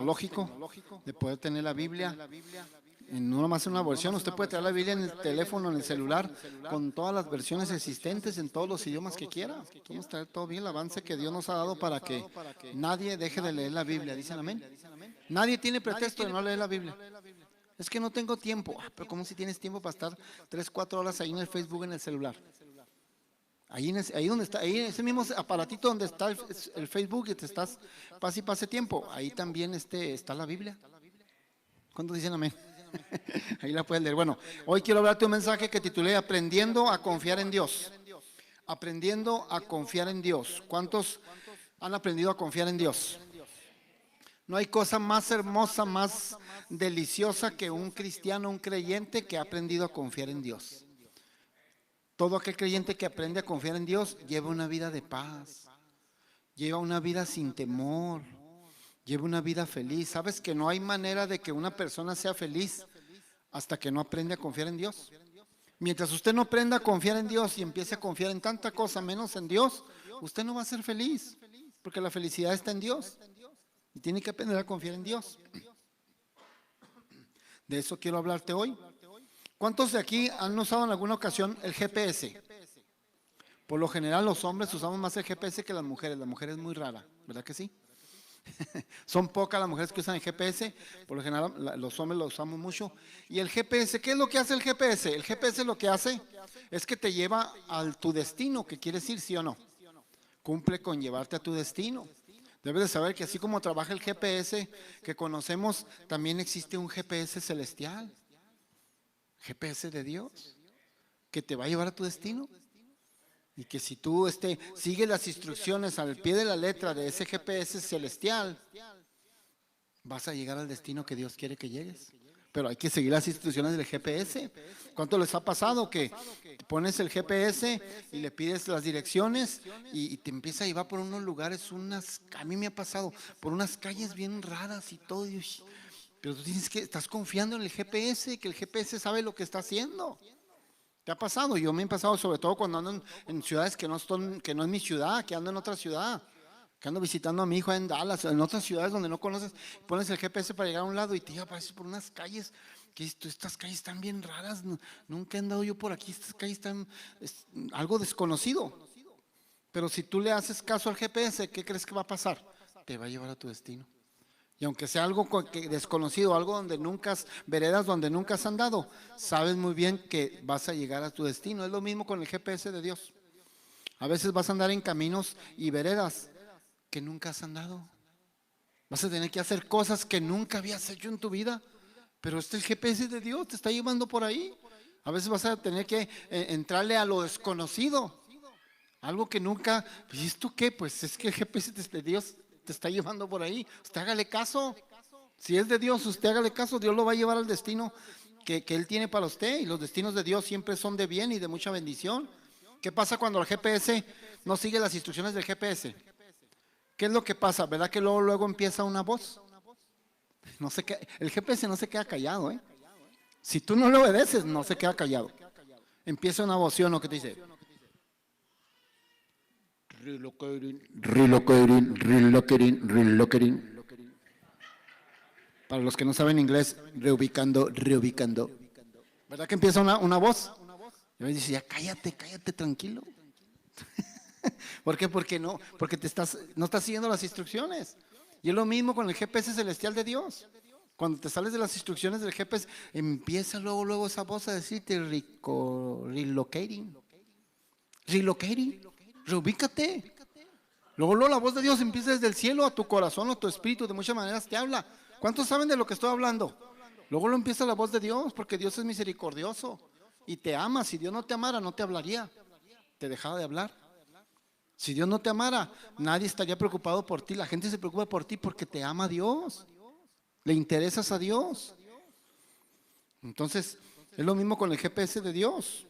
tecnológico de poder tener la Biblia. No nomás en una versión, usted puede traer la Biblia en el teléfono, en el celular, con todas las versiones existentes en todos los idiomas que quiera. Podemos traer todo bien el avance que Dios nos ha dado para que nadie deje de leer la Biblia. Dicen amén. Nadie tiene pretexto de no leer la Biblia. Es que no tengo tiempo. Pero ¿cómo si tienes tiempo para estar 3, 4 horas ahí en el Facebook, en el celular? Ahí donde está, ahí ese mismo aparatito donde está el Facebook y te estás, pase tiempo. Ahí también está la Biblia. ¿Cuántos dicen amén? Ahí la puedes leer. Bueno, hoy quiero hablarte un mensaje que titulé Aprendiendo a confiar en Dios. Aprendiendo a confiar en Dios. ¿Cuántos han aprendido a confiar en Dios? No hay cosa más hermosa, más deliciosa que un cristiano, un creyente que ha aprendido a confiar en Dios. Todo aquel creyente que aprende a confiar en Dios lleva una vida de paz, lleva una vida sin temor, lleva una vida feliz. ¿Sabes que no hay manera de que una persona sea feliz hasta que no aprende a confiar en Dios? Mientras usted no aprenda a confiar en Dios y empiece a confiar en tanta cosa menos en Dios, usted no va a ser feliz, porque la felicidad está en Dios y tiene que aprender a confiar en Dios. De eso quiero hablarte hoy. ¿Cuántos de aquí han usado en alguna ocasión el GPS? Por lo general los hombres usamos más el GPS que las mujeres. La mujer es muy rara, ¿verdad que sí? Son pocas las mujeres que usan el GPS, por lo general los hombres lo usamos mucho. Y el GPS, ¿qué es lo que hace el GPS? El GPS lo que hace es que te lleva a tu destino, que quieres ir, ¿sí o no? Cumple con llevarte a tu destino. Debes de saber que así como trabaja el GPS que conocemos, también existe un GPS celestial, GPS de Dios, que te va a llevar a tu destino. Y que si tú sigues las instrucciones al pie de la letra de ese GPS celestial, vas a llegar al destino que Dios quiere que llegues. Pero hay que seguir las instrucciones del GPS. ¿Cuánto les ha pasado que pones el GPS y le pides las direcciones y te empieza a llevar por unos lugares, a mí me ha pasado, por unas calles bien raras y todo, pero tú tienes estás confiando en el GPS, que el GPS sabe lo que está haciendo. ¿Te ha pasado? Yo me he pasado sobre todo cuando ando en ciudades que no es mi ciudad, que ando en otra ciudad, que ando visitando a mi hijo en Dallas, en otras ciudades donde no conoces, pones el GPS para llegar a un lado y te lleva por unas calles, que estas calles están bien raras, nunca he andado yo por aquí, estas calles están algo desconocido. Pero si tú le haces caso al GPS, ¿qué crees que va a pasar? Te va a llevar a tu destino. Y aunque sea algo desconocido, algo veredas donde nunca has andado, sabes muy bien que vas a llegar a tu destino. Es lo mismo con el GPS de Dios. A veces vas a andar en caminos y veredas que nunca has andado. Vas a tener que hacer cosas que nunca habías hecho en tu vida. Pero el GPS de Dios te está llevando por ahí. A veces vas a tener que entrarle a lo desconocido. Algo que nunca, pues ¿y esto qué? Pues es que el GPS de Dios te está llevando por ahí. Usted hágale caso. Si es de Dios, usted hágale caso. Dios lo va a llevar al destino que Él tiene para usted. Y los destinos de Dios siempre son de bien y de mucha bendición. ¿Qué pasa cuando el GPS no sigue las instrucciones del GPS? ¿Qué es lo que pasa? ¿Verdad que luego empieza una voz? El GPS no se queda callado, ¿eh? Si tú no le obedeces, no se queda callado. Empieza una voz, ¿sí o no? Que te dice: relocating, relocating, relocating, relocating. Para los que no saben inglés, reubicando, reubicando. ¿Verdad que empieza una voz? Y me dice: ya cállate, cállate, tranquilo. ¿Por qué? Porque no estás siguiendo las instrucciones. Y es lo mismo con el GPS celestial de Dios. Cuando te sales de las instrucciones del GPS, empieza luego esa voz a decirte: relocating, relocating, reubícate. Luego la voz de Dios empieza desde el cielo a tu corazón, a tu espíritu, de muchas maneras te habla. ¿Cuántos saben de lo que estoy hablando? Luego lo empieza la voz de Dios, porque Dios es misericordioso y te ama. Si Dios no te amara, no te hablaría, te dejaba de hablar. Si Dios no te amara, nadie estaría preocupado por ti. La gente se preocupa por ti porque te ama Dios, le interesas a Dios. Entonces, es lo mismo con el GPS de Dios.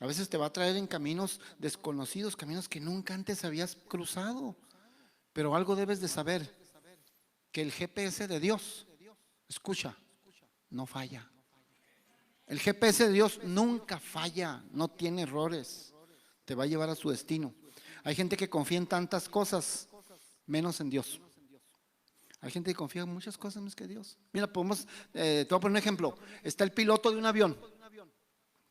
A veces te va a traer en caminos desconocidos, caminos que nunca antes habías cruzado. Pero algo debes de saber, que el GPS de Dios, escucha, no falla. El GPS de Dios nunca falla, no tiene errores. Te va a llevar a su destino. Hay gente que confía en tantas cosas, menos en Dios. Hay gente que confía en muchas cosas más que Dios. Mira, te voy a poner un ejemplo. Está el piloto de un avión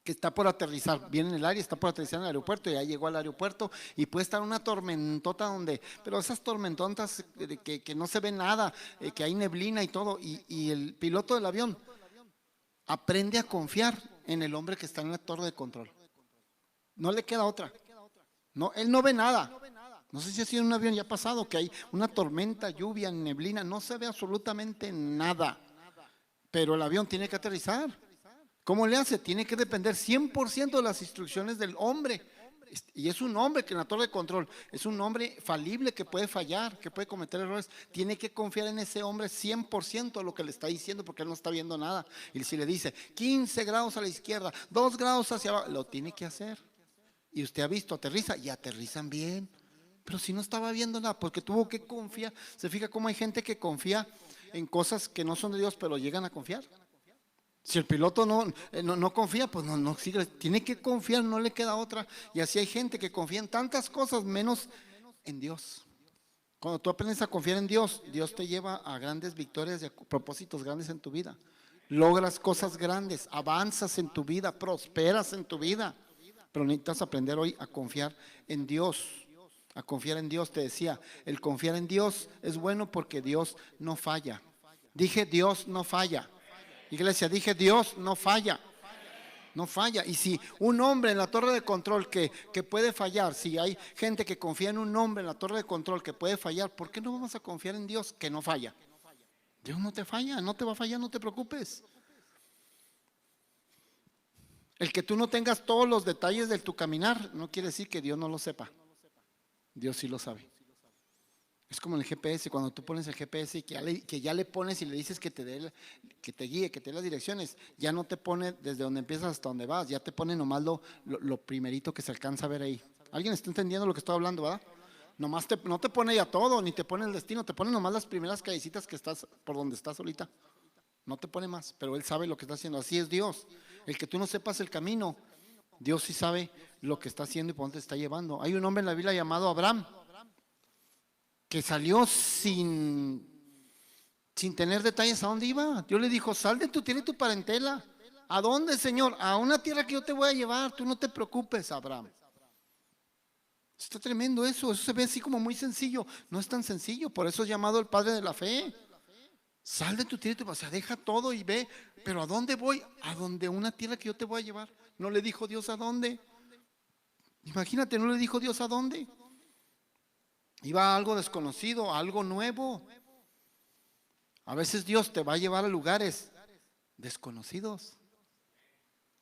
que está por aterrizar, viene en el área, está por aterrizar en el aeropuerto, ya llegó al aeropuerto y puede estar una tormentota pero esas tormentotas que no se ve nada, que hay neblina y todo, y el piloto del avión aprende a confiar en el hombre que está en la torre de control. No le queda otra. No, él no ve nada. No sé si ha sido en un avión ya pasado que hay una tormenta, lluvia, neblina, no se ve absolutamente nada. Pero el avión tiene que aterrizar. ¿Cómo le hace? Tiene que depender 100% de las instrucciones del hombre. Y es un hombre que en la torre de control es un hombre falible que puede fallar, que puede cometer errores. Tiene que confiar en ese hombre 100% de lo que le está diciendo porque él no está viendo nada. Y si le dice 15 grados a la izquierda, 2 grados hacia abajo, lo tiene que hacer. Y usted ha visto, aterriza y aterrizan bien. Pero si no estaba viendo nada, porque tuvo que confiar. Se fija cómo hay gente que confía en cosas que no son de Dios, pero llegan a confiar. Si el piloto no confía, pues no sigue. Tiene que confiar, no le queda otra. Y así hay gente que confía en tantas cosas menos en Dios. Cuando tú aprendes a confiar en Dios, Dios te lleva a grandes victorias y a propósitos grandes en tu vida. Logras cosas grandes, avanzas en tu vida, prosperas en tu vida. Pero necesitas aprender hoy a confiar en Dios. A confiar en Dios, te decía, el confiar en Dios es bueno porque Dios no falla. Dije, Dios no falla. Iglesia, dije, Dios no falla. No falla. Y si un hombre en la torre de control que puede fallar, si hay gente que confía en un hombre en la torre de control que puede fallar, ¿por qué no vamos a confiar en Dios que no falla? Dios no te falla, no te va a fallar, no te preocupes. El que tú no tengas todos los detalles de tu caminar no quiere decir que Dios no lo sepa. Dios sí lo sabe. Es como el GPS, cuando tú pones el GPS y que ya le pones y le dices que te guíe, que te dé las direcciones, ya no te pone desde donde empiezas hasta donde vas, ya te pone nomás lo primerito que se alcanza a ver ahí. ¿Alguien está entendiendo lo que estoy hablando, verdad? Nomás no te pone ya todo, ni te pone el destino, te pone nomás las primeras callecitas que estás por donde estás ahorita. No te pone más, pero Él sabe lo que está haciendo. Así es Dios. El que tú no sepas el camino, Dios sí sabe lo que está haciendo y por dónde te está llevando. Hay un hombre en la Biblia llamado Abraham que salió sin tener detalles a dónde iba. Dios le dijo, sal de tu tierra y tu parentela. ¿A dónde, Señor? A una tierra que yo te voy a llevar. Tú no te preocupes, Abraham. Está tremendo eso se ve así como muy sencillo. No es tan sencillo, por eso es llamado el padre de la fe. Sal de tu tierra y tu parentela, o sea, deja todo y ve. Pero ¿a dónde voy? A donde una tierra que yo te voy a llevar. No le dijo Dios a dónde. Imagínate, no le dijo Dios a dónde. Iba a algo desconocido, a algo nuevo. A veces Dios te va a llevar a lugares desconocidos,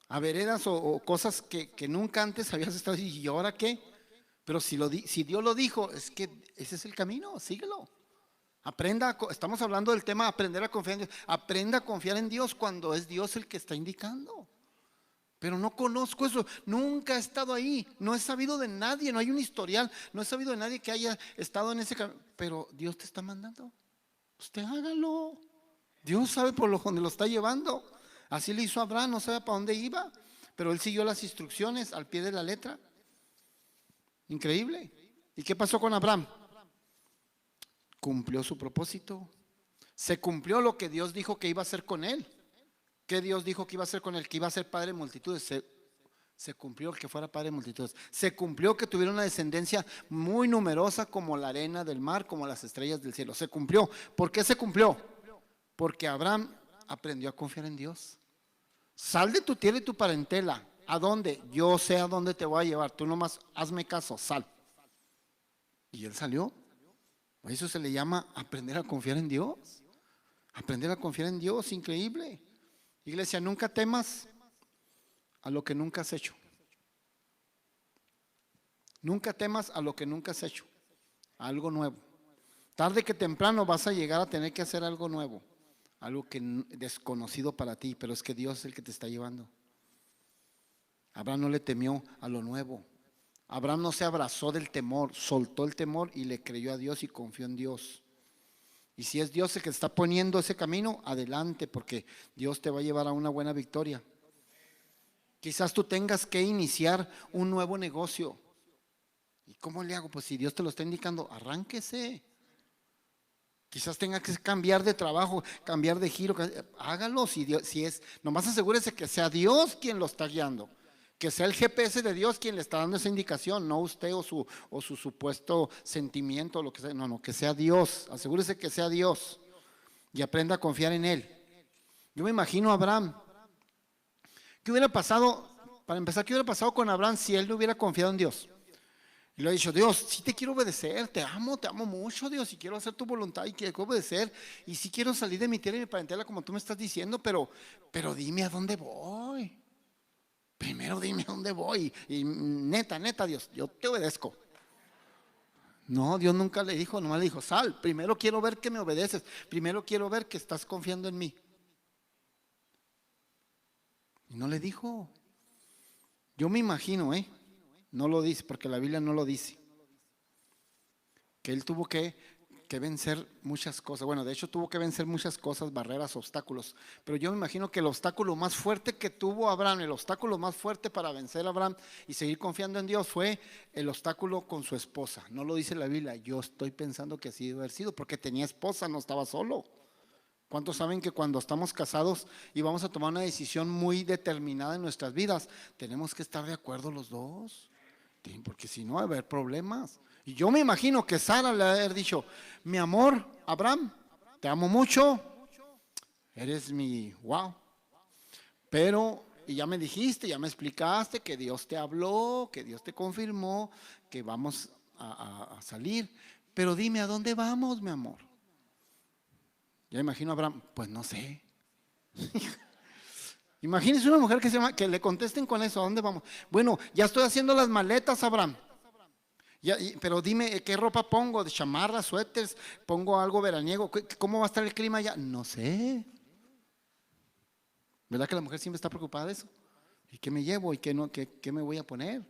a veredas o cosas que nunca antes habías estado. ¿Y ahora qué? Pero si Dios lo dijo, es que ese es el camino, síguelo. Estamos hablando del tema aprender a confiar en Dios. Aprenda a confiar en Dios cuando es Dios el que está indicando. Pero no conozco eso, nunca he estado ahí, no he sabido de nadie, no hay un historial, no he sabido de nadie que haya estado en ese camino. Pero Dios te está mandando, usted hágalo. Dios sabe por donde lo está llevando. Así le hizo a Abraham, no sabe para dónde iba, pero él siguió las instrucciones al pie de la letra. Increíble. ¿Y qué pasó con Abraham? Cumplió su propósito. Se cumplió lo que Dios dijo que iba a hacer con él. ¿Qué Dios dijo que iba a hacer con él? Que iba a ser padre de multitudes. Se cumplió el que fuera padre de multitudes. Se cumplió que tuviera una descendencia muy numerosa como la arena del mar, como las estrellas del cielo. Se cumplió. ¿Por qué se cumplió? Porque Abraham aprendió a confiar en Dios. Sal de tu tierra y tu parentela. ¿A dónde? Yo sé a dónde te voy a llevar. Tú nomás hazme caso, sal. Y él salió. A eso se le llama aprender a confiar en Dios. Aprender a confiar en Dios, increíble. Iglesia, nunca temas a lo que nunca has hecho. Nunca temas a lo que nunca has hecho. A algo nuevo. Tarde que temprano vas a llegar a tener que hacer algo nuevo. Algo desconocido para ti, pero es que Dios es el que te está llevando. Abraham no le temió a lo nuevo. Abraham no se abrazó del temor, soltó el temor y le creyó a Dios y confió en Dios. Y si es Dios el que está poniendo ese camino, adelante, porque Dios te va a llevar a una buena victoria. Quizás tú tengas que iniciar un nuevo negocio. ¿Y cómo le hago? Pues si Dios te lo está indicando, arránquese. Quizás tenga que cambiar de trabajo, cambiar de giro. Hágalo si, Dios, si es, nomás asegúrese que sea Dios quien lo está guiando. Que sea el GPS de Dios quien le está dando esa indicación, no usted o su supuesto sentimiento o lo que sea. No, no, que sea Dios. Asegúrese que sea Dios y aprenda a confiar en Él. Yo me imagino a Abraham. ¿Qué hubiera pasado? Para empezar, ¿qué hubiera pasado con Abraham si él no hubiera confiado en Dios? Y le ha dicho, Dios, sí te quiero obedecer, te amo mucho, Dios, y quiero hacer tu voluntad y quiero obedecer. Y sí quiero salir de mi tierra y mi parentela como tú me estás diciendo, pero dime a dónde voy. Primero dime a dónde voy. Y neta, Dios, yo te obedezco. No, Dios nunca le dijo, nomás le dijo, sal, primero quiero ver que me obedeces, primero quiero ver que estás confiando en mí. Y no le dijo. Yo me imagino, no lo dice, porque la Biblia no lo dice, que él tuvo que vencer muchas cosas. Bueno, de hecho tuvo que vencer muchas cosas, barreras, obstáculos. Pero yo me imagino que el obstáculo más fuerte que tuvo Abraham, el obstáculo más fuerte para vencer a Abraham y seguir confiando en Dios fue el obstáculo con su esposa. No lo dice la Biblia, yo estoy pensando que así debe haber sido, porque tenía esposa, no estaba solo. ¿Cuántos saben que cuando estamos casados y vamos a tomar una decisión muy determinada en nuestras vidas, tenemos que estar de acuerdo los dos? Porque si no va a haber problemas. Y yo me imagino que Sara le ha de haber dicho, mi amor, Abraham, te amo mucho, eres mi wow. Pero, y ya me dijiste, ya me explicaste que Dios te habló, que Dios te confirmó, que vamos a salir. Pero dime, ¿a dónde vamos, mi amor? Ya imagino a Abraham, pues no sé. Imagínese una mujer que le contesten con eso, ¿a dónde vamos? Bueno, ya estoy haciendo las maletas, Abraham. Pero dime, ¿qué ropa pongo? ¿De chamarras, suéteres? ¿Pongo algo veraniego? ¿Cómo va a estar el clima allá? No sé. ¿Verdad que la mujer siempre está preocupada de eso? ¿Y qué me llevo? ¿Y qué me voy a poner?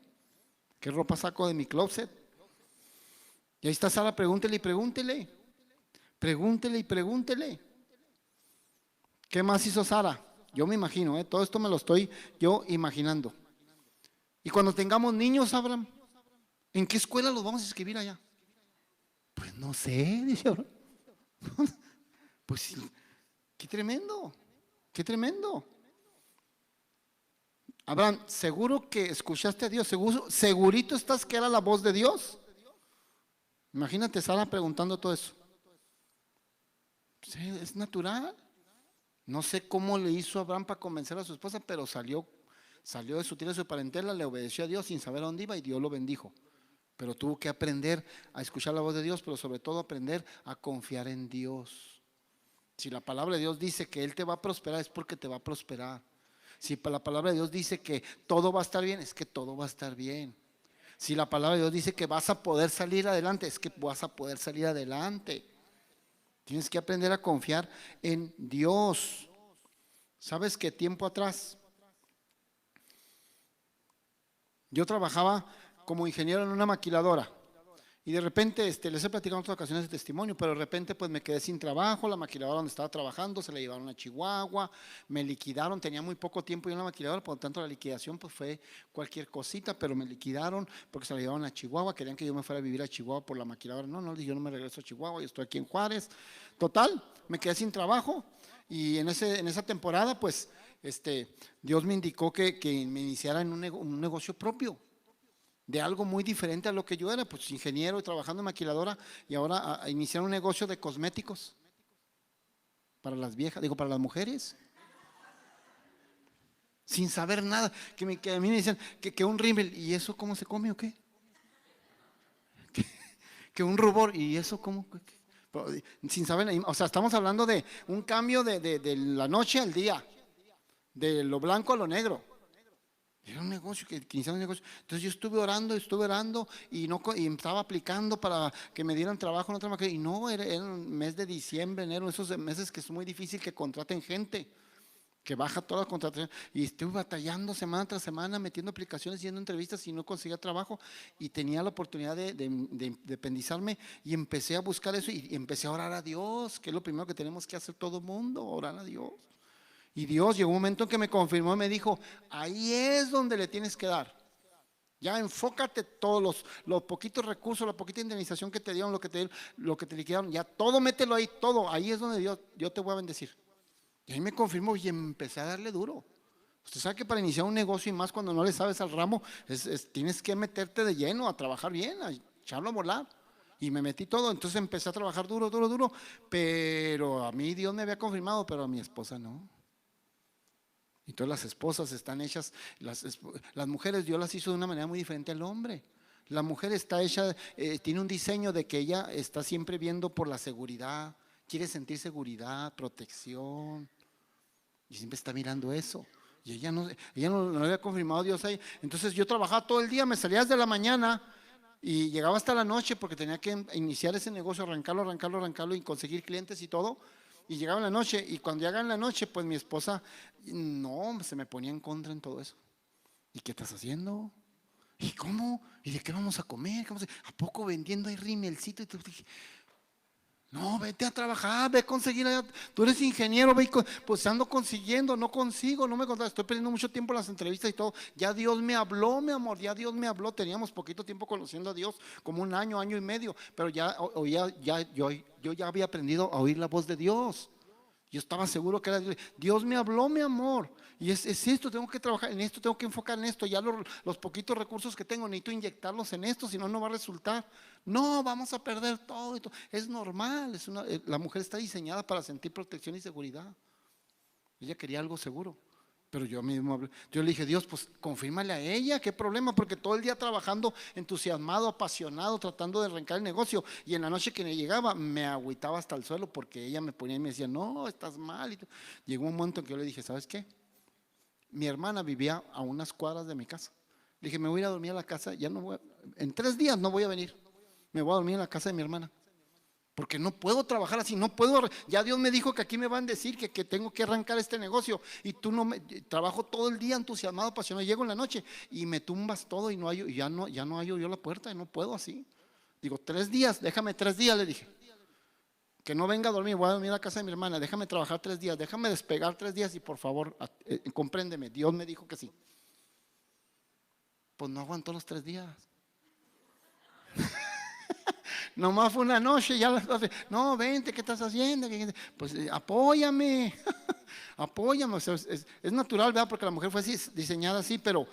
¿Qué ropa saco de mi closet? Y ahí está Sara, pregúntele y pregúntele. Pregúntele y pregúntele. ¿Qué más hizo Sara? Yo me imagino, todo esto me lo estoy yo imaginando. Y cuando tengamos niños, Abraham, ¿en qué escuela los vamos a escribir allá? Pues no sé, dice Abraham. Pues sí, qué tremendo, qué tremendo. Abraham, seguro que escuchaste a Dios, segurito estás que era la voz de Dios. Imagínate Sara preguntando todo eso. Sí, es natural. No sé cómo le hizo Abraham para convencer a su esposa, pero salió de su tierra, de su parentela, le obedeció a Dios sin saber a dónde iba y Dios lo bendijo. Pero tuvo que aprender a escuchar la voz de Dios, pero sobre todo aprender a confiar en Dios. Si la palabra de Dios dice que Él te va a prosperar, es porque te va a prosperar. Si la palabra de Dios dice que todo va a estar bien, es que todo va a estar bien. Si la palabra de Dios dice que vas a poder salir adelante, es que vas a poder salir adelante. Tienes que aprender a confiar en Dios. ¿Sabes qué tiempo atrás? Yo trabajaba como ingeniero en una maquiladora y de repente, les he platicado en otras ocasiones de testimonio, pero de repente pues me quedé sin trabajo, la maquiladora donde estaba trabajando se la llevaron a Chihuahua, me liquidaron, tenía muy poco tiempo yo en la maquiladora, por lo tanto la liquidación pues fue cualquier cosita, pero me liquidaron porque se la llevaron a Chihuahua, querían que yo me fuera a vivir a Chihuahua por la maquiladora, no, yo no me regreso a Chihuahua, yo estoy aquí en Juárez. Total, me quedé sin trabajo y en esa temporada pues Dios me indicó que me iniciara en un negocio propio, de algo muy diferente a lo que yo era, pues ingeniero y trabajando en maquiladora, y ahora a iniciar un negocio de cosméticos para las viejas, para las mujeres, sin saber nada, que a mí me dicen que un rímel, ¿y eso cómo se come o qué? Que un rubor, ¿y eso cómo? Sin saber, o sea, estamos hablando de un cambio de la noche al día, de lo blanco a lo negro. Era un negocio, que iniciaba un negocio. Entonces yo estuve orando y estaba aplicando para que me dieran trabajo en otra maquinaria. Y no, era el mes de diciembre, enero, esos meses que es muy difícil que contraten gente, que baja toda la contratación. Y estuve batallando semana tras semana, metiendo aplicaciones, yendo entrevistas y no conseguía trabajo. Y tenía la oportunidad de independizarme y empecé a buscar eso y empecé a orar a Dios, que es lo primero que tenemos que hacer todo el mundo, orar a Dios. Y Dios llegó un momento en que me confirmó y me dijo, ahí es donde le tienes que dar. Ya enfócate todos los poquitos recursos, la poquita indemnización que te dieron, lo que te liquidaron, ya todo mételo ahí, todo. Ahí es donde yo te voy a bendecir. Y ahí me confirmó y empecé a darle duro. Usted sabe que para iniciar un negocio y más cuando no le sabes al ramo, tienes que meterte de lleno a trabajar bien, a echarlo a volar. Y me metí todo, entonces empecé a trabajar duro, duro, duro. Pero a mí Dios me había confirmado, pero a mi esposa no. Y todas las esposas están hechas, las mujeres Dios las hizo de una manera muy diferente al hombre. La mujer está hecha, tiene un diseño de que ella está siempre viendo por la seguridad, quiere sentir seguridad, protección, y siempre está mirando eso. Y ella no había confirmado Dios ahí. Entonces yo trabajaba todo el día, me salía desde la mañana y llegaba hasta la noche porque tenía que iniciar ese negocio, arrancarlo y conseguir clientes y todo. Y llegaba en la noche y cuando llegaba en la noche, pues mi esposa, no, se me ponía en contra en todo eso. ¿Y qué estás haciendo? ¿Y cómo? ¿Y de qué vamos a comer? ¿A poco vendiendo ahí rimelcito? Y dije, no, vete a trabajar, ve a conseguir allá. Tú eres ingeniero, ve, pues ando consiguiendo, no consigo, no me contas, estoy perdiendo mucho tiempo en las entrevistas y todo. Ya Dios me habló, mi amor, ya Dios me habló. Teníamos poquito tiempo conociendo a Dios, como un año, año y medio, pero yo ya había aprendido a oír la voz de Dios. Yo estaba seguro que era Dios. Dios me habló, mi amor. Y es esto, tengo que trabajar en esto, tengo que enfocar en esto. Ya los poquitos recursos que tengo, necesito inyectarlos en esto, si no, no va a resultar. No, vamos a perder todo. Es normal, la mujer está diseñada para sentir protección y seguridad. Ella quería algo seguro. Pero yo le dije, Dios, pues confírmale a ella, qué problema, porque todo el día trabajando, entusiasmado, apasionado, tratando de arrancar el negocio, y en la noche que me llegaba, me agüitaba hasta el suelo, porque ella me ponía y me decía, no, estás mal. Llegó un momento en que yo le dije, ¿sabes qué? Mi hermana vivía a unas cuadras de mi casa. Le dije, me voy a ir a dormir a la casa, ya no voy en 3 días no voy a venir, me voy a dormir en la casa de mi hermana. Porque no puedo trabajar así, no puedo. Ya Dios me dijo que aquí me van a decir que tengo que arrancar este negocio. Y tú no me. Trabajo todo el día entusiasmado, apasionado. Llego en la noche y me tumbas todo y ya no hallo yo la puerta y no puedo así. Digo, 3 días, déjame 3 días, le dije. Que no venga a dormir, voy a dormir a la casa de mi hermana. Déjame trabajar 3 días, déjame despegar 3 días y por favor, compréndeme. Dios me dijo que sí. Pues no aguantó los 3 días. Nomás fue una noche, no, vente, ¿qué estás haciendo? Pues apóyame, apóyame. O sea, es natural, ¿verdad? Porque la mujer fue así, diseñada así, pero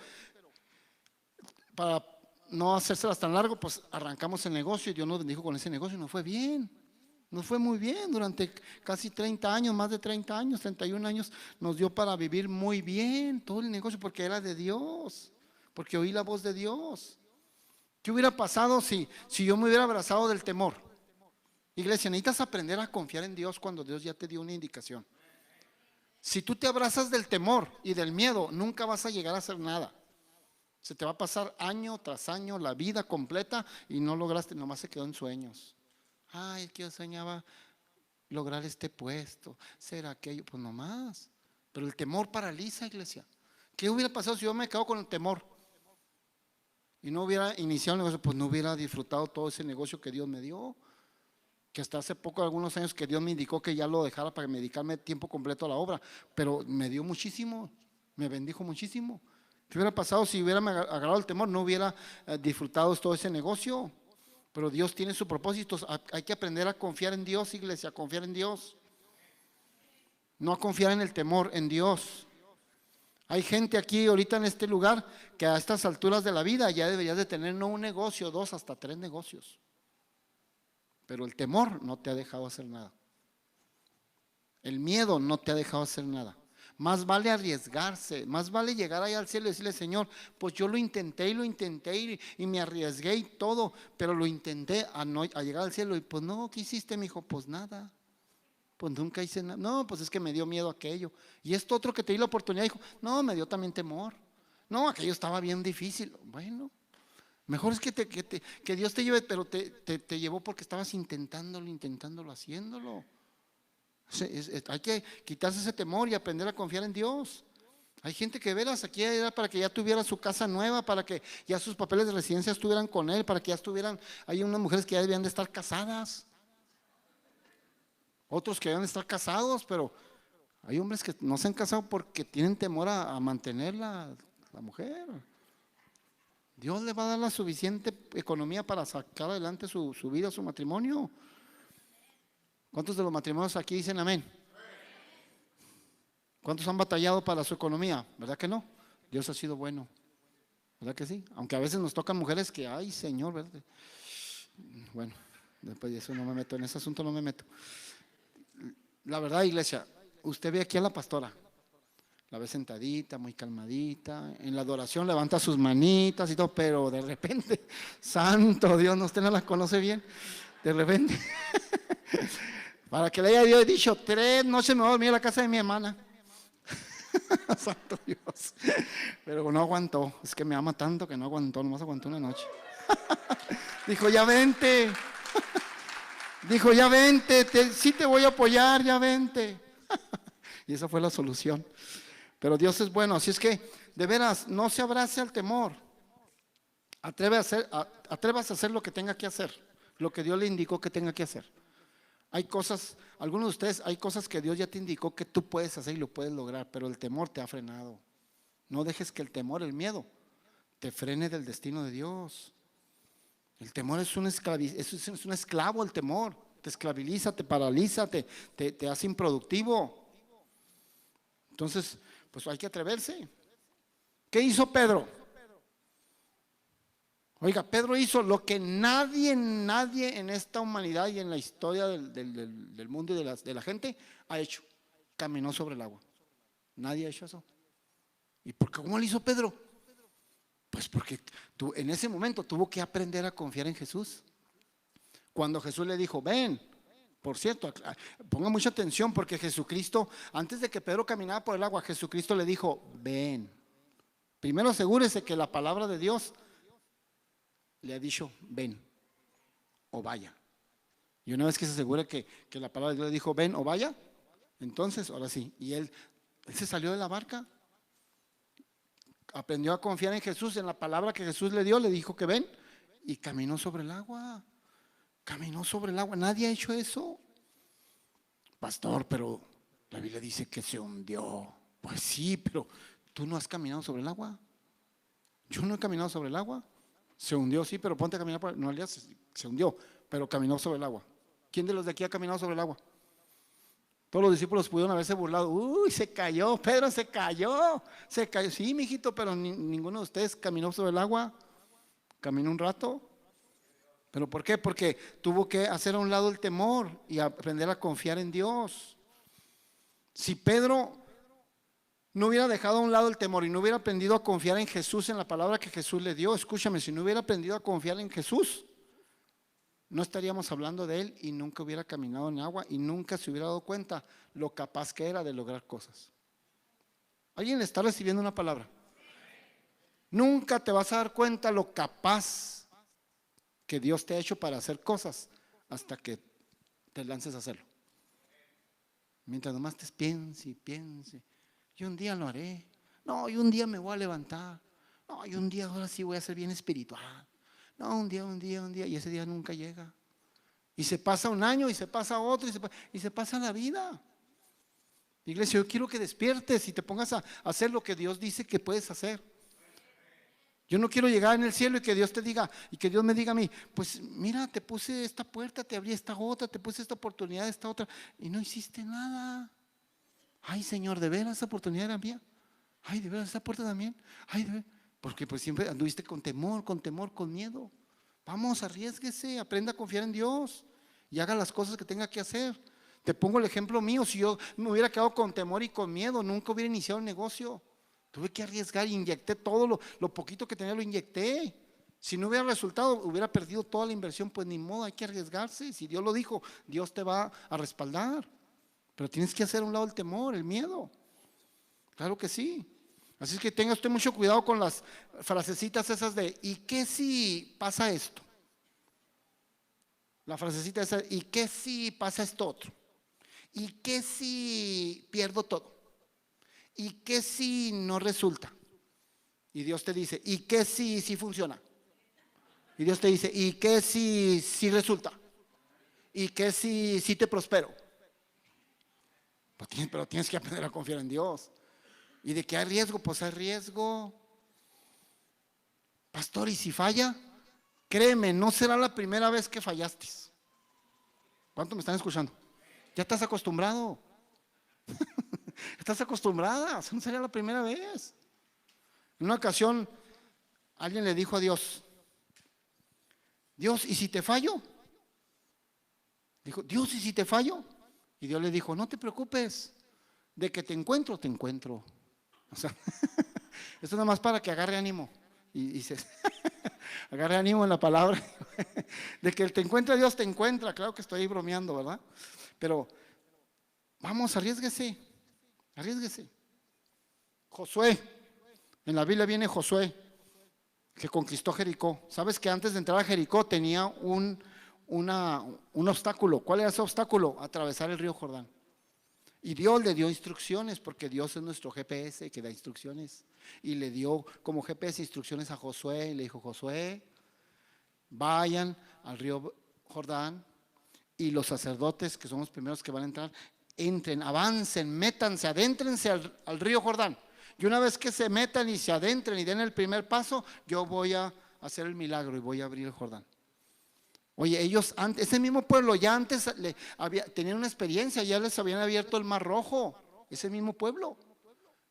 para no hacérselas tan largo, pues arrancamos el negocio y Dios nos bendijo con ese negocio y nos fue bien. Nos fue muy bien durante casi 30 años, más de 30 años, 31 años, nos dio para vivir muy bien todo el negocio porque era de Dios, porque oí la voz de Dios. ¿Qué hubiera pasado si yo me hubiera abrazado del temor? Iglesia, necesitas aprender a confiar en Dios cuando Dios ya te dio una indicación. Si tú te abrazas del temor y del miedo, nunca vas a llegar a hacer nada. Se te va a pasar año tras año, la vida completa y no lograste, nomás se quedó en sueños. Ay, que yo soñaba lograr este puesto, ser aquello, pues nomás. Pero el temor paraliza, iglesia. ¿Qué hubiera pasado si yo me quedo con el temor? Y no hubiera iniciado el negocio, pues no hubiera disfrutado todo ese negocio que Dios me dio. Que hasta hace poco, algunos años, que Dios me indicó que ya lo dejara para dedicarme tiempo completo a la obra. Pero me dio muchísimo, me bendijo muchísimo. ¿Qué hubiera pasado si hubiera agarrado el temor? No hubiera disfrutado todo ese negocio. Pero Dios tiene sus propósitos. Hay que aprender a confiar en Dios, iglesia, a confiar en Dios. No a confiar en el temor, en Dios. Hay gente aquí ahorita en este lugar que a estas alturas de la vida ya deberías de tener no un negocio, 2, hasta 3 negocios. Pero el temor no te ha dejado hacer nada. El miedo no te ha dejado hacer nada. Más vale arriesgarse, más vale llegar ahí al cielo y decirle, Señor, pues yo lo intenté y me arriesgué y todo, pero lo intenté a llegar al cielo y pues no, ¿qué hiciste, mijo? Pues nada. Pues nunca hice nada. No, pues es que me dio miedo aquello. Y esto otro que te di la oportunidad, dijo, no, me dio también temor. No, aquello estaba bien difícil. Bueno, mejor es que Dios te lleve, pero te llevó porque estabas intentándolo, haciéndolo. Hay que quitarse ese temor y aprender a confiar en Dios. Hay gente que veras aquí era para que ya tuviera su casa nueva, para que ya sus papeles de residencia estuvieran con él, para que ya estuvieran, hay unas mujeres que ya debían de estar casadas. Otros que deben estar casados, pero hay hombres que no se han casado porque tienen temor a mantener la mujer. Dios le va a dar la suficiente economía para sacar adelante su vida, su matrimonio. ¿Cuántos de los matrimonios aquí dicen amén? ¿Cuántos han batallado para su economía? ¿Verdad que no? Dios ha sido bueno. ¿Verdad que sí? Aunque a veces nos tocan mujeres que, ay Señor, ¿verdad? Bueno, después de eso no me meto, en ese asunto no me meto. La verdad, iglesia, usted ve aquí a la pastora, la ve sentadita, muy calmadita, en la adoración levanta sus manitas y todo, pero de repente, santo Dios, no, usted no la conoce bien, de repente, para que le haya Dios dicho, 3 noches me voy a dormir a la casa de mi hermana. Santo Dios, pero no aguantó, es que me ama tanto que no aguantó, nomás aguantó una noche. Dijo, ya vente. Dijo, ya vente, sí te voy a apoyar, ya vente. Y esa fue la solución. Pero Dios es bueno, así es que, de veras, no se abrace al temor. Atrévase a hacer lo que tenga que hacer, lo que Dios le indicó que tenga que hacer. Hay cosas, algunos de ustedes, hay cosas que Dios ya te indicó que tú puedes hacer y lo puedes lograr, pero el temor te ha frenado. No dejes que el temor, el miedo, te frene del destino de Dios. El temor es un esclavo, el temor. Te esclaviza, te paraliza, te hace improductivo. Entonces, pues hay que atreverse. ¿Qué hizo Pedro? Oiga, Pedro hizo lo que nadie en esta humanidad y en la historia del mundo y de la gente ha hecho. Caminó sobre el agua. Nadie ha hecho eso. ¿Y por qué? ¿Cómo lo hizo Pedro? Pues porque en ese momento tuvo que aprender a confiar en Jesús. Cuando Jesús le dijo, ven, por cierto, ponga mucha atención porque Jesucristo, antes de que Pedro caminara por el agua, Jesucristo le dijo, ven. Primero asegúrese que la palabra de Dios le ha dicho, ven o vaya. Y una vez que se asegure que la palabra de Dios le dijo, ven o vaya, entonces, ahora sí. Y él se salió de la barca, aprendió a confiar en Jesús, en la palabra que Jesús le dio, le dijo que ven, y caminó sobre el agua. Caminó sobre el agua. Nadie ha hecho eso. Pastor, pero la Biblia dice que se hundió. Pues sí, pero tú no has caminado sobre el agua. Yo no he caminado sobre el agua. Se hundió, sí, pero ponte a caminar por. No, Elías se hundió, pero caminó sobre el agua. ¿Quién de los de aquí ha caminado sobre el agua? Todos los discípulos pudieron haberse burlado. Uy, se cayó, Pedro se cayó. Se cayó. Sí, mijito, pero ninguno de ustedes caminó sobre el agua. Caminó un rato. ¿Pero por qué? Porque tuvo que hacer a un lado el temor y aprender a confiar en Dios. Si Pedro no hubiera dejado a un lado el temor y no hubiera aprendido a confiar en Jesús, en la palabra que Jesús le dio, escúchame, si no hubiera aprendido a confiar en Jesús, no estaríamos hablando de él y nunca hubiera caminado en agua y nunca se hubiera dado cuenta lo capaz que era de lograr cosas. ¿Alguien le está recibiendo una palabra? Nunca te vas a dar cuenta lo capaz que Dios te ha hecho para hacer cosas hasta que te lances a hacerlo. Mientras nomás te piense y piense, yo un día lo haré, no, yo un día me voy a levantar, no, yo un día ahora sí voy a ser bien espiritual, no, un día, y ese día nunca llega. Y se pasa un año y se pasa otro y se pasa la vida. Iglesia, yo quiero que despiertes y te pongas a hacer lo que Dios dice que puedes hacer. Yo no quiero llegar en el cielo y que Dios te diga, y que Dios me diga a mí, pues mira, te puse esta puerta, te abrí esta otra, te puse esta oportunidad, esta otra, y no hiciste nada. Ay, Señor, ¿de veras esa oportunidad era mía? Ay, ¿de veras esa puerta también? Ay, de veras. Porque pues siempre anduviste con temor, con miedo. Vamos, arriésguese, aprenda a confiar en Dios y haga las cosas que tenga que hacer. Te pongo el ejemplo mío, si yo me hubiera quedado con temor y con miedo, nunca hubiera iniciado el negocio. Tuve que arriesgar, inyecté todo lo poquito que tenía, lo inyecté. Si no hubiera resultado, hubiera perdido toda la inversión, pues ni modo, hay que arriesgarse. Si Dios lo dijo, Dios te va a respaldar. Pero tienes que hacer a un lado el temor, el miedo. Claro que sí. Así es que tenga usted mucho cuidado con las frasecitas esas de ¿y qué si pasa esto? La frasecita esa, ¿y qué si pasa esto otro? ¿Y qué si pierdo todo? ¿Y qué si no resulta? Y Dios te dice, ¿y qué si funciona? Y Dios te dice, ¿y qué si resulta? ¿Y qué si te prospero? Pero tienes que aprender a confiar en Dios. ¿Y de qué hay riesgo? Pues hay riesgo. Pastor, ¿y si falla? Créeme, no será la primera vez que fallaste. ¿Cuánto me están escuchando? Ya estás acostumbrado. Estás acostumbrada, no sería la primera vez. En una ocasión, alguien le dijo a Dios: Dios, ¿y si te fallo? Dijo: Dios, ¿y si te fallo? Y Dios le dijo: no te preocupes, de que te encuentro, te encuentro. O sea, esto nada más para que agarre ánimo. Y se agarre ánimo en la palabra. De que te encuentra Dios, te encuentra. Claro que estoy bromeando, ¿verdad? Pero vamos, arriésguese. Arriésguese. Josué, en la Biblia viene Josué, que conquistó Jericó. ¿Sabes que antes de entrar a Jericó tenía un obstáculo? ¿Cuál era ese obstáculo? Atravesar el río Jordán. Y Dios le dio instrucciones, porque Dios es nuestro GPS que da instrucciones. Y le dio como GPS instrucciones a Josué. Y le dijo: Josué, vayan al río Jordán, y los sacerdotes, que son los primeros que van a entrar, entren, avancen, métanse, adéntrense al río Jordán. Y una vez que se metan y se adentren y den el primer paso, yo voy a hacer el milagro y voy a abrir el Jordán. Oye, ellos antes, ese mismo pueblo ya antes tenían una experiencia, ya les habían abierto el Mar Rojo. Ese mismo pueblo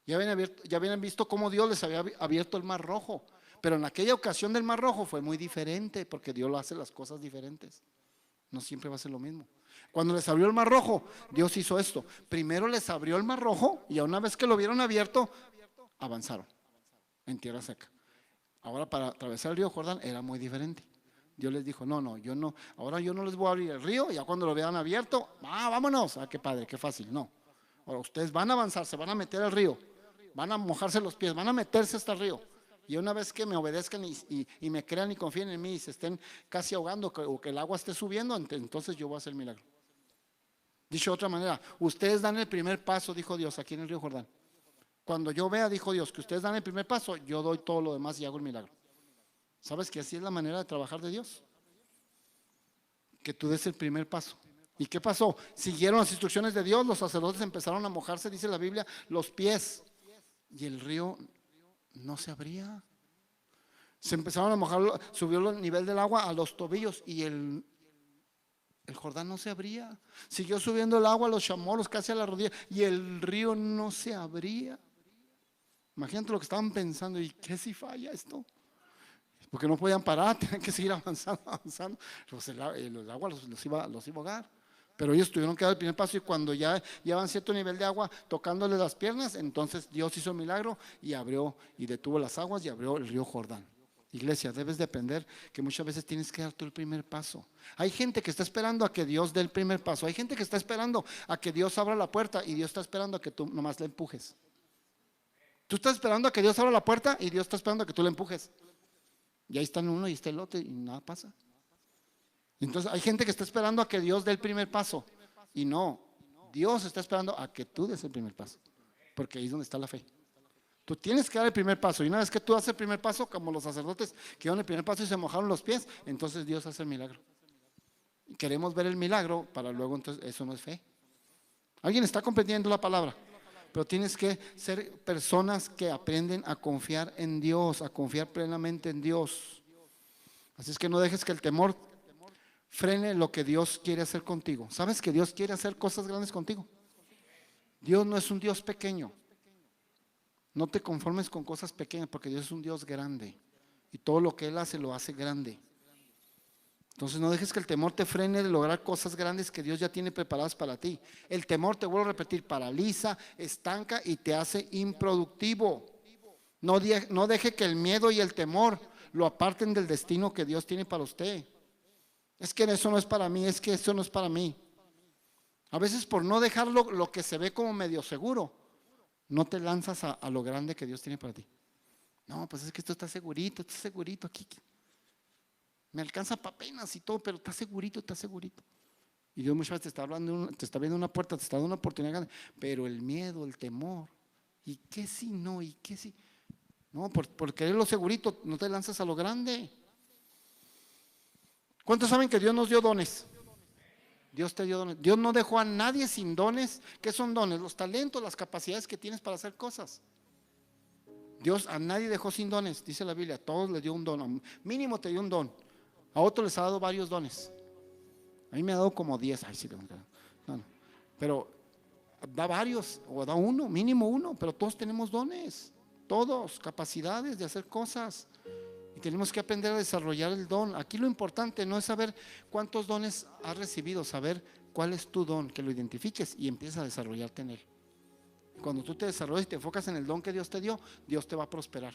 ya habían visto cómo Dios les había abierto el Mar Rojo. Pero en aquella ocasión del Mar Rojo fue muy diferente, porque Dios lo hace las cosas diferentes. No siempre va a ser lo mismo. Cuando les abrió el Mar Rojo, Dios hizo esto: primero les abrió el Mar Rojo, y una vez que lo vieron abierto, avanzaron en tierra seca. Ahora, para atravesar el río Jordán era muy diferente. Dios les dijo: no, ahora yo no les voy a abrir el río. Ya cuando lo vean abierto, vámonos. Qué padre, qué fácil. No, ahora ustedes van a avanzar, se van a meter al río, van a mojarse los pies, van a meterse hasta el río. Y una vez que me obedezcan y me crean y confíen en mí, y se estén casi ahogando, o que el agua esté subiendo, entonces yo voy a hacer el milagro. Dicho de otra manera, ustedes dan el primer paso, dijo Dios, aquí en el río Jordán. Cuando yo vea, dijo Dios, que ustedes dan el primer paso, yo doy todo lo demás y hago el milagro. ¿Sabes que así es la manera de trabajar de Dios? Que tú des el primer paso. ¿Y qué pasó? Siguieron las instrucciones de Dios, los sacerdotes empezaron a mojarse, dice la Biblia, los pies, y el río no se abría. Se empezaron a mojar, subió el nivel del agua a los tobillos, y el Jordán no se abría. Siguió subiendo el agua a los chamoros, casi a la rodilla, y el río no se abría. Imagínate lo que estaban pensando: ¿y qué si falla esto? Porque no podían parar, tenían que seguir avanzando. Pues el agua los iba a ahogar. Pero ellos tuvieron que dar el primer paso, y cuando ya llevan cierto nivel de agua tocándoles las piernas, entonces Dios hizo el milagro y abrió y detuvo las aguas y abrió el río Jordán. Iglesia, debes de aprender que muchas veces tienes que dar tú el primer paso. Hay gente que está esperando a que Dios dé el primer paso. Hay gente que está esperando a que Dios abra la puerta, y Dios está esperando a que tú nomás le empujes. Tú estás esperando a que Dios abra la puerta, y Dios está esperando a que tú le empujes. Y ahí están uno y está el otro, y nada pasa. Entonces hay gente que está esperando a que Dios dé el primer paso, y no, Dios está esperando a que tú des el primer paso, porque ahí es donde está la fe. Tú tienes que dar el primer paso, y una vez que tú haces el primer paso, como los sacerdotes que dieron el primer paso y se mojaron los pies, entonces Dios hace el milagro. Queremos ver el milagro para luego, entonces eso no es fe. ¿Alguien está comprendiendo la palabra? Pero tienes que ser personas que aprenden a confiar en Dios, a confiar plenamente en Dios. Así es que no dejes que el temor frene lo que Dios quiere hacer contigo. ¿Sabes que Dios quiere hacer cosas grandes contigo? Dios no es un Dios pequeño. No te conformes con cosas pequeñas, porque Dios es un Dios grande, y todo lo que Él hace lo hace grande. Entonces no dejes que el temor te frene de lograr cosas grandes que Dios ya tiene preparadas para ti. El temor, te vuelvo a repetir, paraliza, estanca y te hace improductivo. No deje que el miedo y el temor lo aparten del destino que Dios tiene para usted. Es que eso no es para mí, es que eso no es para mí. A veces, por no dejarlo lo que se ve como medio seguro, no te lanzas a lo grande que Dios tiene para ti. No, pues es que esto está segurito aquí. Me alcanza para apenas y todo, pero está segurito. Y Dios muchas veces te está hablando, te está abriendo una puerta, te está dando una oportunidad grande, pero el miedo, el temor, ¿y qué si no? ¿Y qué si? No, por querer lo segurito, no te lanzas a lo grande. ¿Cuántos saben que Dios nos dio dones? Dios te dio dones. Dios no dejó a nadie sin dones. ¿Qué son dones? Los talentos, las capacidades que tienes para hacer cosas. Dios a nadie dejó sin dones, dice la Biblia, a todos les dio un don, mínimo te dio un don, a otros les ha dado varios dones. A mí me ha dado como 10, ay sí, no, pero da varios, o da uno, mínimo uno, pero todos tenemos dones, todos, capacidades de hacer cosas. Y tenemos que aprender a desarrollar el don. Aquí lo importante no es saber cuántos dones has recibido, saber cuál es tu don, que lo identifiques y empieces a desarrollarte en él. Cuando tú te desarrollas y te enfocas en el don que Dios te dio, Dios te va a prosperar.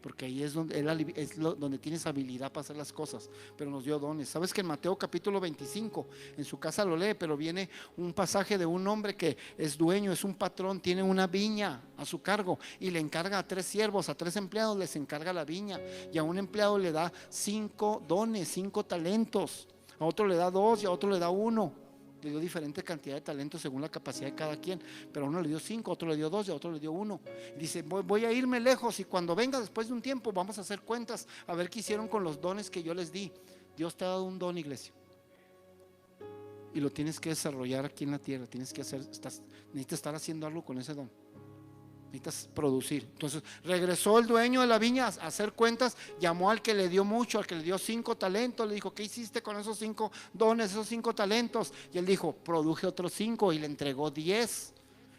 Porque ahí es donde tienes habilidad para hacer las cosas. Pero nos dio dones. Sabes que en Mateo capítulo 25, en su casa lo lee, pero viene un pasaje de un hombre que es dueño, es un patrón, tiene una viña a su cargo y le encarga a 3 siervos, a 3 empleados les encarga la viña. Y a un empleado le da 5 dones, 5 talentos. A otro le da 2 y a otro le da 1. Le dio diferente cantidad de talentos según la capacidad de cada quien. Pero a uno le dio 5, a otro le dio 2 y a otro le dio 1. Dice, voy a irme lejos y cuando venga después de un tiempo vamos a hacer cuentas a ver qué hicieron con los dones que yo les di. Dios te ha dado un don, iglesia, y lo tienes que desarrollar aquí en la tierra. Necesitas estar haciendo algo con ese don. Necesitas producir. Entonces regresó el dueño de la viña a hacer cuentas, llamó al que le dio mucho, al que le dio 5 talentos, le dijo, ¿qué hiciste con esos 5 dones, esos 5 talentos? Y él dijo, produje otros 5 y le entregó 10.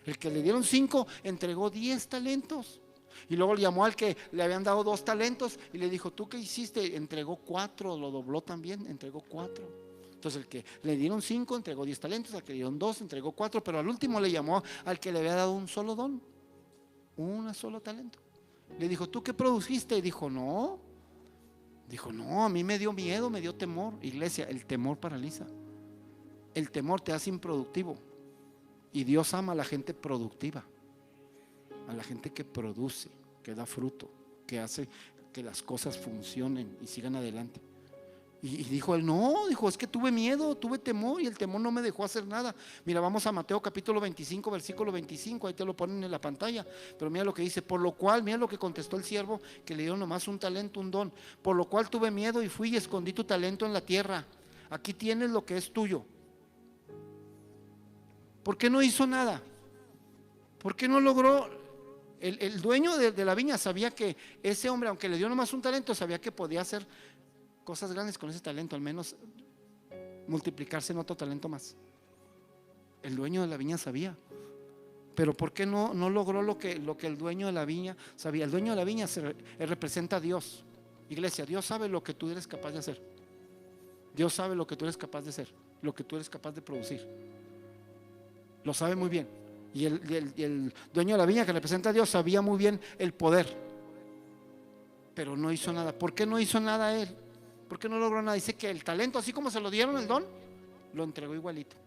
El que le dieron 5 entregó 10 talentos. Y luego le llamó al que le habían dado 2 talentos y le dijo, ¿tú qué hiciste? Entregó 4, lo dobló también, entregó 4. Entonces el que le dieron 5 entregó 10 talentos, al que le dieron 2 entregó 4, pero al último le llamó al que le había dado un solo don, un solo talento. Le dijo, ¿tú qué produjiste? Y dijo, no, a mí me dio miedo, me dio temor. Iglesia, el temor paraliza. El temor te hace improductivo. Y Dios ama a la gente productiva, a la gente que produce, que da fruto, que hace que las cosas funcionen y sigan adelante. Y dijo él, no, dijo, es que tuve miedo, tuve temor y el temor no me dejó hacer nada. Mira, vamos a Mateo capítulo 25, versículo 25, ahí te lo ponen en la pantalla. Pero mira lo que dice, por lo cual, mira lo que contestó el siervo que le dio nomás un talento, un don. Por lo cual tuve miedo y fui y escondí tu talento en la tierra. Aquí tienes lo que es tuyo. ¿Por qué no hizo nada? ¿Por qué no logró? El dueño de la viña sabía que ese hombre, aunque le dio nomás un talento, sabía que podía hacer cosas grandes con ese talento, al menos multiplicarse en otro talento más. El dueño de la viña sabía. Pero ¿por qué no logró lo que el dueño de la viña sabía? El dueño de la viña representa a Dios. Iglesia, Dios sabe lo que tú eres capaz de hacer. Dios sabe lo que tú eres capaz de hacer, lo que tú eres capaz de producir. Lo sabe muy bien. Y el dueño de la viña, que representa a Dios, sabía muy bien el poder, pero no hizo nada. ¿Por qué no hizo nada él? ¿Por qué no logró nada? Dice que el talento, así como se lo dieron el don, lo entregó igualito.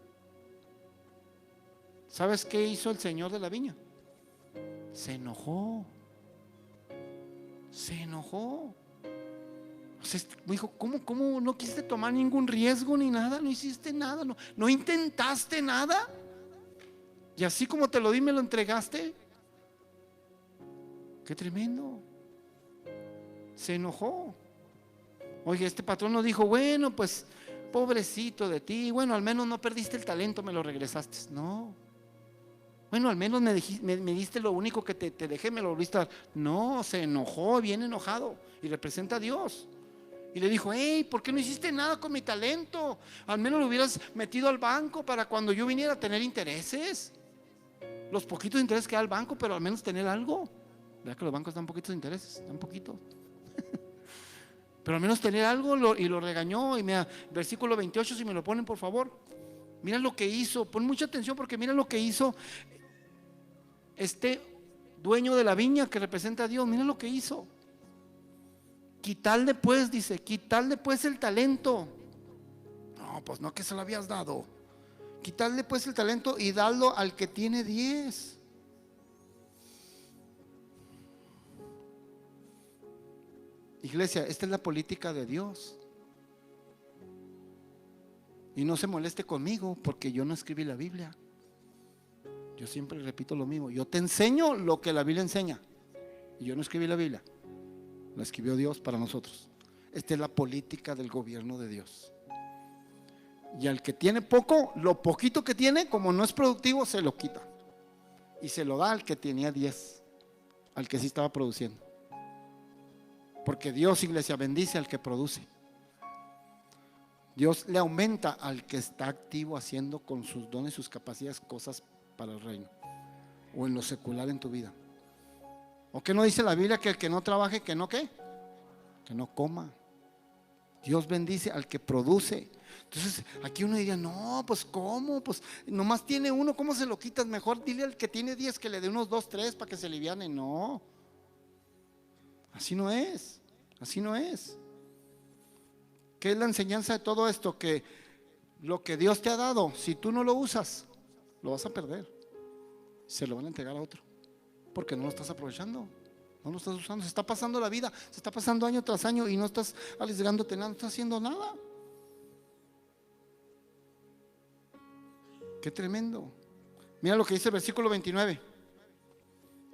¿Sabes qué hizo el señor de la viña? Se enojó. Se enojó. O sea, dijo, ¿cómo no quisiste tomar ningún riesgo ni nada? No hiciste nada, no intentaste nada. Y así como te lo di, me lo entregaste. Qué tremendo. Se enojó. Oye, este patrón no dijo, bueno, pues pobrecito de ti, bueno, al menos no perdiste el talento, me lo regresaste. No. Bueno, al menos me diste lo único que te dejé, me lo volviste a dar. No, se enojó, bien enojado, y representa a Dios. Y le dijo, hey, ¿por qué no hiciste nada con mi talento? Al menos lo hubieras metido al banco para cuando yo viniera a tener intereses. Los poquitos intereses que da el banco, pero al menos tener algo. ¿Verdad que los bancos dan poquitos intereses? Dan poquito. Pero al menos tener algo. Y lo regañó. Y mira, versículo 28, si me lo ponen por favor. Mira lo que hizo. Pon mucha atención porque mira lo que hizo este dueño de la viña que representa a Dios. Mira lo que hizo. Quitarle pues, dice, quitarle pues el talento. No, pues no, que se lo habías dado. Quitarle pues el talento y darlo al que tiene 10. Iglesia, esta es la política de Dios. Y no se moleste conmigo porque yo no escribí la Biblia. Yo siempre repito lo mismo. Yo te enseño lo que la Biblia enseña. Y yo no escribí la Biblia. La escribió Dios para nosotros. Esta es la política del gobierno de Dios. Y al que tiene poco, lo poquito que tiene, como no es productivo, se lo quita. Y se lo da al que tenía 10. al que sí estaba produciendo. Porque Dios, iglesia, bendice al que produce. Dios le aumenta al que está activo haciendo con sus dones, sus capacidades, cosas para el reino o en lo secular en tu vida. ¿O qué no dice la Biblia que el que no trabaje, que no qué? Que no coma. Dios bendice al que produce. Entonces aquí uno diría, no, pues ¿cómo? Pues nomás tiene uno, ¿cómo se lo quitas? Mejor dile al que tiene 10 que le dé unos 2, 3 para que se aliviane. No, así no es, así no es. ¿Qué es la enseñanza de todo esto? Que lo que Dios te ha dado, si tú no lo usas, lo vas a perder. Se lo van a entregar a otro, porque no lo estás aprovechando, no lo estás usando. Se está pasando la vida, se está pasando año tras año y no estás arriesgándote nada, no estás haciendo nada. Qué tremendo. Mira lo que dice el versículo 29.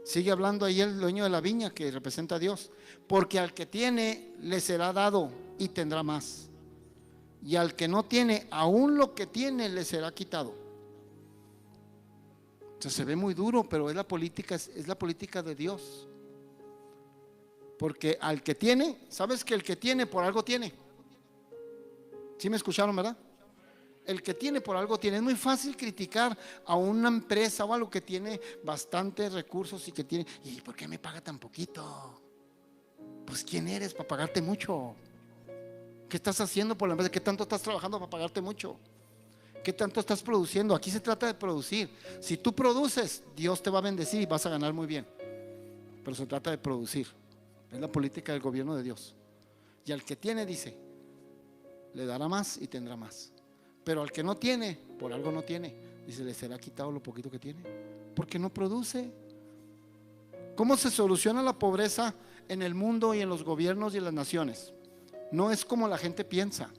Sigue hablando ahí el dueño de la viña, que representa a Dios. Porque al que tiene le será dado y tendrá más, y al que no tiene, aún lo que tiene le será quitado. O sea, se ve muy duro, pero es la política de Dios. Porque al que tiene, sabes que el que tiene por algo tiene. ¿Sí me escucharon, verdad? El que tiene por algo tiene. Es muy fácil criticar a una empresa o algo que tiene bastantes recursos y que tiene, ¿y por qué me paga tan poquito? Pues ¿quién eres para pagarte mucho? ¿Qué estás haciendo por la empresa? ¿Qué tanto estás trabajando para pagarte mucho? ¿Qué tanto estás produciendo? Aquí se trata de producir. Si tú produces, Dios te va a bendecir y vas a ganar muy bien. Pero se trata de producir. Es la política del gobierno de Dios. Y al que tiene, dice, le dará más y tendrá más. Pero al que no tiene, por algo no tiene, dice, le será quitado lo poquito que tiene, porque no produce. ¿Cómo se soluciona la pobreza en el mundo y en los gobiernos y en las naciones? No es como la gente piensa.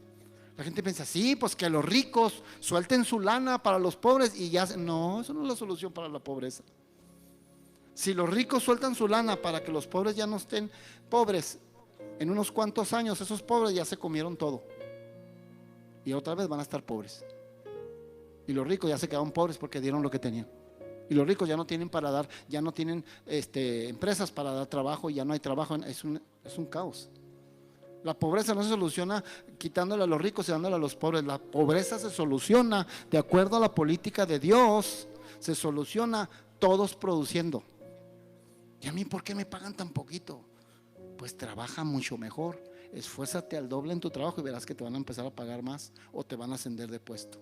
La gente piensa, sí, pues que los ricos suelten su lana para los pobres y ya. No, eso no es la solución para la pobreza. Si los ricos sueltan su lana para que los pobres ya no estén pobres, en unos cuantos años esos pobres ya se comieron todo y otra vez van a estar pobres. Y los ricos ya se quedaron pobres porque dieron lo que tenían. Y los ricos ya no tienen para dar, ya no tienen empresas para dar trabajo y ya no hay trabajo. Es un caos. La pobreza no se soluciona quitándole a los ricos y dándole a los pobres. La pobreza se soluciona de acuerdo a la política de Dios. Se soluciona todos produciendo. ¿Y a mí por qué me pagan tan poquito? Pues trabaja mucho mejor. Esfuérzate al doble en tu trabajo y verás que te van a empezar a pagar más o te van a ascender de puesto.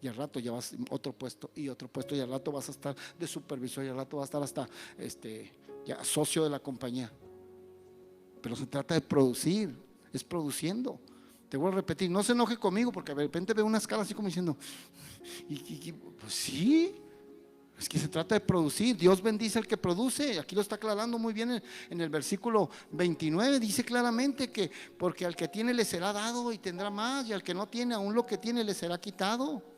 Y al rato ya vas a otro puesto y otro puesto, y al rato vas a estar de supervisor, y al rato vas a estar hasta ya socio de la compañía. Pero se trata de producir, es produciendo. Te voy a repetir, no se enoje conmigo porque de repente veo una escala así como diciendo, pues sí, es que se trata de producir. Dios bendice al que produce. Aquí lo está aclarando muy bien en el versículo 29. Dice claramente que porque al que tiene le será dado y tendrá más, y al que no tiene, aún lo que tiene le será quitado.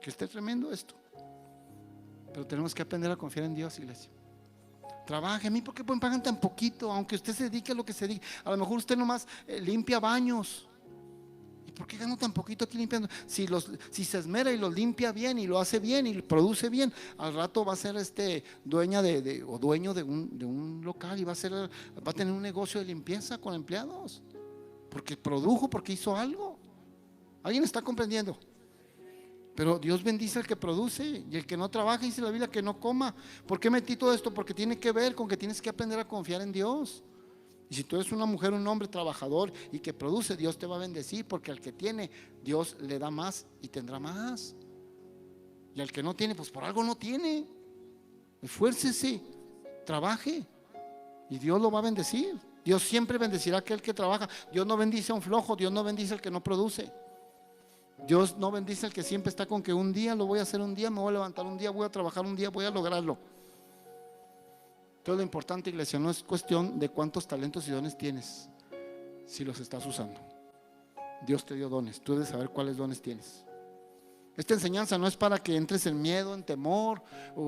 Que esté tremendo esto. Pero tenemos que aprender a confiar en Dios, iglesia. Trabaje. A mí, ¿por qué me pagan tan poquito? Aunque usted se dedique a lo que se dedique. A lo mejor usted nomás limpia baños. ¿Y por qué gano tan poquito aquí limpiando? Si se esmera y los limpia bien y lo hace bien y produce bien, al rato va a ser dueña o dueño de un local y va a tener un negocio de limpieza con empleados. Porque produjo, porque hizo algo. ¿Alguien está comprendiendo? Pero Dios bendice al que produce, y el que no trabaja, dice la Biblia, que no coma. ¿Por qué metí todo esto? Porque tiene que ver con que tienes que aprender a confiar en Dios. Y si tú eres una mujer, un hombre trabajador y que produce, Dios te va a bendecir, porque al que tiene, Dios le da más y tendrá más. Y al que no tiene, pues por algo no tiene. Esfuércese, trabaje y Dios lo va a bendecir. Dios siempre bendecirá a aquel que trabaja. Dios no bendice a un flojo, Dios no bendice al que no produce. Dios no bendice al que siempre está con que un día lo voy a hacer, un día me voy a levantar, un día voy a trabajar, un día voy a lograrlo. Todo lo importante, iglesia, no es cuestión de cuántos talentos y dones tienes, si los estás usando. Dios te dio dones, tú debes saber cuáles dones tienes. Esta enseñanza no es para que entres en miedo, en temor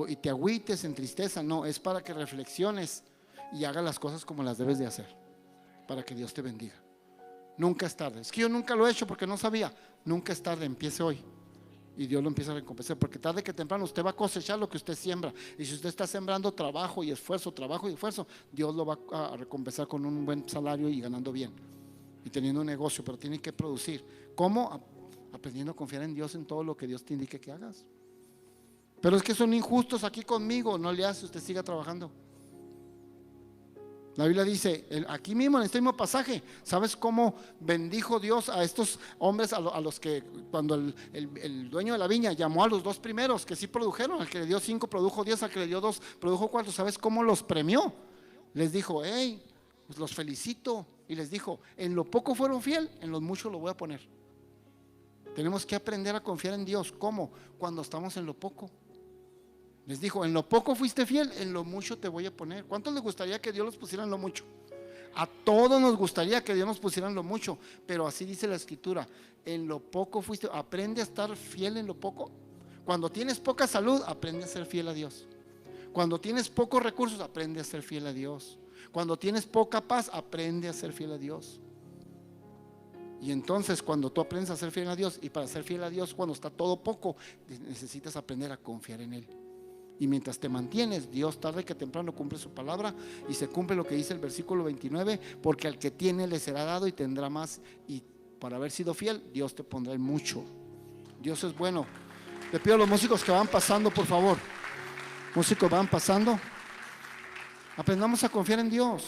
y te agüites, en tristeza. No, es para que reflexiones y hagas las cosas como las debes de hacer, para que Dios te bendiga. Nunca es tarde. Es que yo nunca lo he hecho porque no sabía. Nunca es tarde, empiece hoy. Y Dios lo empieza a recompensar, porque tarde que temprano usted va a cosechar lo que usted siembra. Y si usted está sembrando trabajo y esfuerzo, Dios lo va a recompensar con un buen salario y ganando bien y teniendo un negocio. Pero tiene que producir. ¿Cómo? Aprendiendo a confiar en Dios en todo lo que Dios te indique que hagas. Pero es que son injustos aquí conmigo. No le hace, usted siga trabajando. La Biblia dice, aquí mismo en este mismo pasaje, ¿sabes cómo bendijo Dios a estos hombres, a los que cuando el dueño de la viña llamó a los dos primeros que sí produjeron? Al que le dio 5 produjo 10, al que le dio 2 produjo 4. ¿Sabes cómo los premió? Les dijo, hey, pues los felicito. Y les dijo, en lo poco fueron fiel, en lo mucho lo voy a poner. Tenemos que aprender a confiar en Dios. ¿Cómo? Cuando estamos en lo poco. Les dijo, en lo poco fuiste fiel, en lo mucho te voy a poner. ¿Cuántos les gustaría que Dios los pusiera en lo mucho? A todos nos gustaría que Dios nos pusiera en lo mucho, pero así dice la Escritura, en lo poco fuiste. Aprende a estar fiel en lo poco. Cuando tienes poca salud, aprende a ser fiel a Dios. Cuando tienes pocos recursos, aprende a ser fiel a Dios. Cuando tienes poca paz, aprende a ser fiel a Dios. Y entonces cuando tú aprendes a ser fiel a Dios, y para ser fiel a Dios cuando está todo poco, necesitas aprender a confiar en Él. Y mientras te mantienes, Dios tarde que temprano cumple su palabra, y se cumple lo que dice el versículo 29, porque al que tiene le será dado y tendrá más. Y para haber sido fiel, Dios te pondrá en mucho. Dios es bueno. Le pido a los músicos que van pasando, por favor. Músicos, van pasando. Aprendamos a confiar en Dios.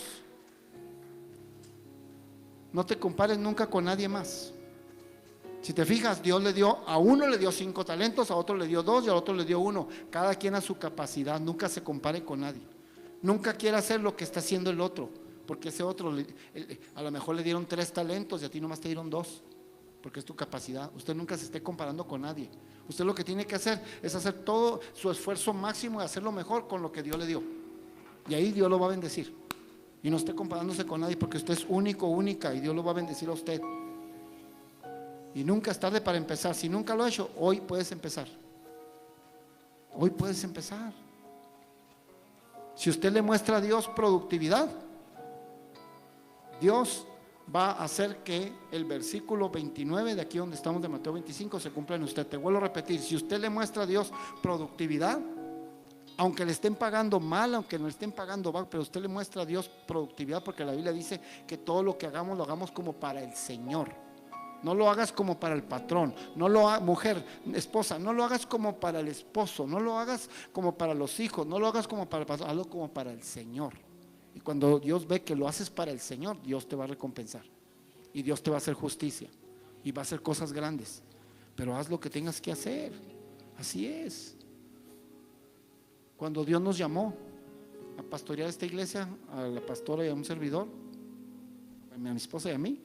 No te compares nunca con nadie más. Si te fijas, Dios a uno le dio 5 talentos, a otro le dio 2 y a otro le dio 1. Cada quien a su capacidad. Nunca se compare con nadie. Nunca quiera hacer lo que está haciendo el otro, porque ese otro a lo mejor le dieron 3 talentos y a ti nomás te dieron 2, porque es tu capacidad. Usted nunca se esté comparando con nadie. Usted lo que tiene que hacer es hacer todo su esfuerzo máximo y hacerlo mejor con lo que Dios le dio. Y ahí Dios lo va a bendecir. Y no esté comparándose con nadie, porque usted es único, única, y Dios lo va a bendecir a usted. Y nunca es tarde para empezar. Si nunca lo ha hecho, hoy puedes empezar. Hoy puedes empezar. Si usted le muestra a Dios productividad, Dios va a hacer que el versículo 29 de aquí donde estamos de Mateo 25 se cumpla en usted. Te vuelvo a repetir, si usted le muestra a Dios productividad, aunque le estén pagando mal, aunque no le estén pagando mal, pero usted le muestra a Dios productividad, porque la Biblia dice que todo lo que hagamos lo hagamos como para el Señor. No lo hagas como para el patrón. Mujer, esposa, no lo hagas como para el esposo. No lo hagas como para los hijos. No lo hagas como para el patrón. Hazlo como para el Señor. Y cuando Dios ve que lo haces para el Señor, Dios te va a recompensar. Y Dios te va a hacer justicia. Y va a hacer cosas grandes. Pero haz lo que tengas que hacer. Así es. Cuando Dios nos llamó a pastorear esta iglesia, a la pastora y a un servidor, a mi esposa y a mí,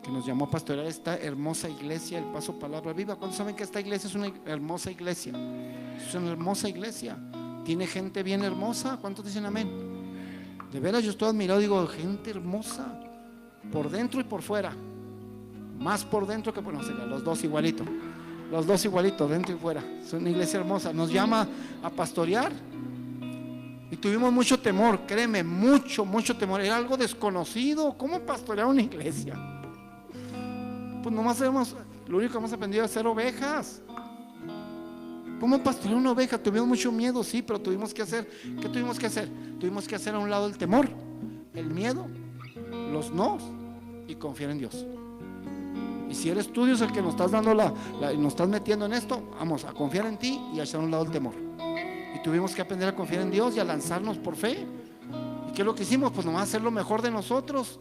que nos llamó a pastorear esta hermosa iglesia, el Paso Palabra Viva. ¿Cuántos saben que esta iglesia es una hermosa iglesia? Es una hermosa iglesia. Tiene gente bien hermosa. ¿Cuántos dicen amén? De veras, yo estoy admirado, digo, gente hermosa, por dentro y por fuera. Más por dentro que por fuera. Los dos igualitos. Los dos igualitos, dentro y fuera. Es una iglesia hermosa. Nos llama a pastorear. Y tuvimos mucho temor, créeme, mucho temor. Era algo desconocido. ¿Cómo pastorear una iglesia? Pues nomás lo único que hemos aprendido es hacer ovejas. ¿Cómo pastorear una oveja? Tuvimos mucho miedo, sí, pero tuvimos que hacer. ¿Qué tuvimos que hacer? Tuvimos que hacer a un lado el temor, el miedo, los no, y confiar en Dios. Y si eres tú, Dios, el que nos estás dando nos estás metiendo en esto, vamos a confiar en ti y a echar a un lado el temor. Y tuvimos que aprender a confiar en Dios y a lanzarnos por fe. ¿Y qué es lo que hicimos? Pues nomás hacer lo mejor de nosotros,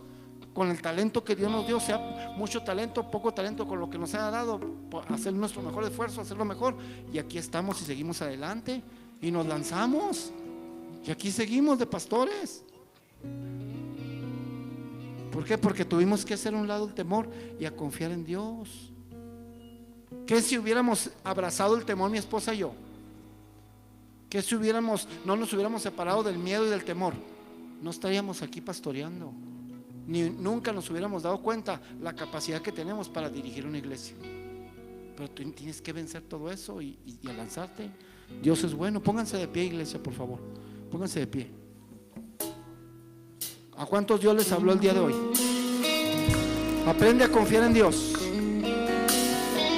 con el talento que Dios nos dio, sea mucho talento, poco talento, con lo que nos ha dado, hacer nuestro mejor esfuerzo, hacerlo mejor. Y aquí estamos y seguimos adelante y nos lanzamos. Y aquí seguimos de pastores. ¿Por qué? Porque tuvimos que hacer a un lado el temor y a confiar en Dios. ¿Qué si hubiéramos abrazado el temor mi esposa y yo? ¿Qué si no nos hubiéramos separado del miedo y del temor? No estaríamos aquí pastoreando. Nunca nos hubiéramos dado cuenta la capacidad que tenemos para dirigir una iglesia. Pero tú tienes que vencer todo eso y a lanzarte. Dios es bueno. Pónganse de pie, iglesia, por favor. Pónganse de pie. ¿A cuántos Dios les habló el día de hoy? Aprende a confiar en Dios.